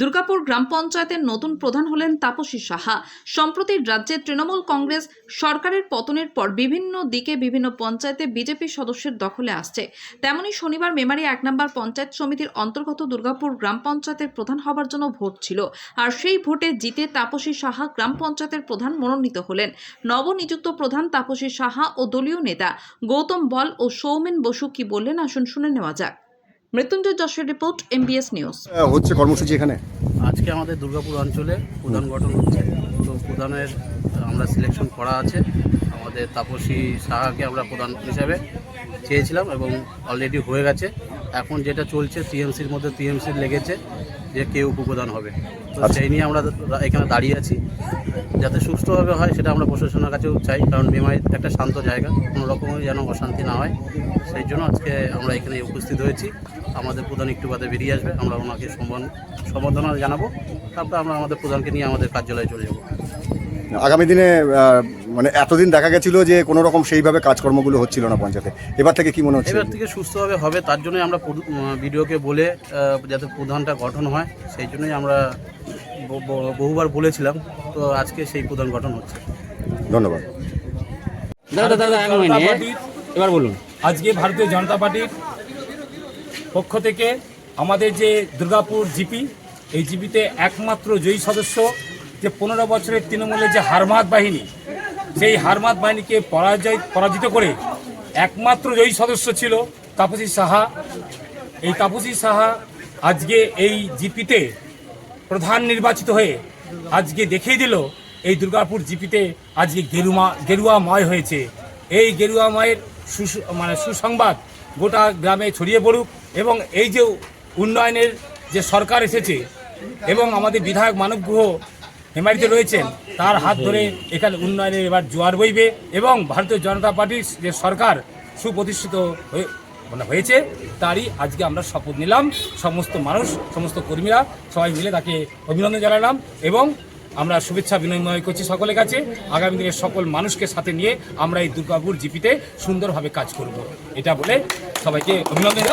দুর্গাপুর গ্রাম পঞ্চায়েতের নতুন প্রধান হলেন তাপসী সাহা। সম্প্রতি রাজ্যে তৃণমূল কংগ্রেস সরকারের পতনের পর বিভিন্ন দিকে বিভিন্ন পঞ্চায়েতে বিজেপি সদস্যের দখলে আসছে। তেমনি শনিবার মেমারি 1 নম্বর পঞ্চায়েত সমিতির অন্তর্গত দুর্গাপুর গ্রাম পঞ্চায়েতের প্রধান হবার জন্য ভোট ছিল, আর সেই ভোটে জিতে তাপসী সাহা গ্রাম পঞ্চায়েতের প্রধান মনোনীত হলেন। নবনিযুক্ত প্রধান তাপসী সাহা ও দলীয় নেতা গৌতম বল ও সৌমেন বসু কি বললেন আসুন শুনে নেওয়া যাক। মৃত্যুঞ্জয় যশের রিপোর্ট, MBS নিউজ। হচ্ছে কর্মসূচি এখানে আজকে আমাদের দুর্গাপুর অঞ্চলে প্রধান গঠন হচ্ছে। তো প্রধানের আমরা সিলেকশন করা আছে। আমাদের তাপসী সাহাকে আমরা প্রধান হিসাবে চেয়েছিলাম এবং অলরেডি হয়ে গেছে। এখন যেটা চলছে টিএমসির মধ্যে টিএমসির লেগেছে যে কে উপপ্রধান হবে। তো সেই নিয়ে আমরা এখানে দাঁড়িয়ে আছি, যাতে সুষ্ঠুভাবে হয় সেটা আমরা প্রশাসনের কাছেও চাই, কারণ মেমারি একটা শান্ত জায়গা, কোনো রকমের যেন অশান্তি না হয়। সেই জন্য আজকে আমরা এখানে উপস্থিত হয়েছি। আমাদের প্রধান একটু বাদে বেরিয়ে আসবে, আমরা ওনাকে সম্বর্ধনা জানাবো, তারপর আমরা আমাদের প্রধানকে নিয়ে আমাদের কার্যালয়ে চলে যাব। আগামী দিনে মানে এতদিন দেখা গেছিল যে কোনো রকম সেইভাবে কাজকর্মগুলো হচ্ছিল না পঞ্চায়েতে, এবার থেকে কি মনে হচ্ছে? এবার থেকে সুস্থভাবে হবে, তার জন্যই আমরা বিডিওকে বলে যাতে প্রধানটা গঠন হয়, সেই জন্যই আমরা বহুবার বলেছিলাম। তো আজকে সেই প্রধান গঠন হচ্ছে। ধন্যবাদ। এবার বলুন। আজকে ভারতীয় জনতা পার্টির পক্ষ থেকে আমাদের যে দুর্গাপুর জিপি, এই জিপিতে একমাত্র জয়ী সদস্য যে 15 বছরের তৃণমূলের যে হারমাত বাহিনী, সেই হারমাত বাহিনীকে পরাজিত করে একমাত্র জয়ী সদস্য ছিল তাপসী সাহা। এই তাপসী সাহা আজকে এই জিপিতে প্রধান নির্বাচিত হয়ে আজকে দেখিয়ে দিল এই দুর্গাপুর জিপিতে আজকে গেরুয়াময় হয়েছে। এই গেরুয়াময়ের সুসংবাদ গোটা গ্রামে ছড়িয়ে পড়ুক এবং এই যে উন্নয়নের যে সরকার এসেছে এবং আমাদের বিধায়ক মানব গুহ মেমারিতে রয়েছেন, তার হাত ধরে এখানে উন্নয়নের এবার জোয়ার বইবে এবং ভারতীয় জনতা পার্টির যে সরকার সুপ্রতিষ্ঠিত হয়েছে তারই আজকে আমরা শপথ নিলাম। সমস্ত মানুষ, সমস্ত কর্মীরা সবাই মিলে তাকে অভিনন্দন জানালাম এবং আমরা শুভেচ্ছা বিনিময় করছি সকলের কাছে। আগামী দিনে সকল মানুষকে সাথে নিয়ে আমরা এই দুর্গাপুর জিপিতে সুন্দরভাবে কাজ করব, এটা বলে সবাইকে অভিনন্দন।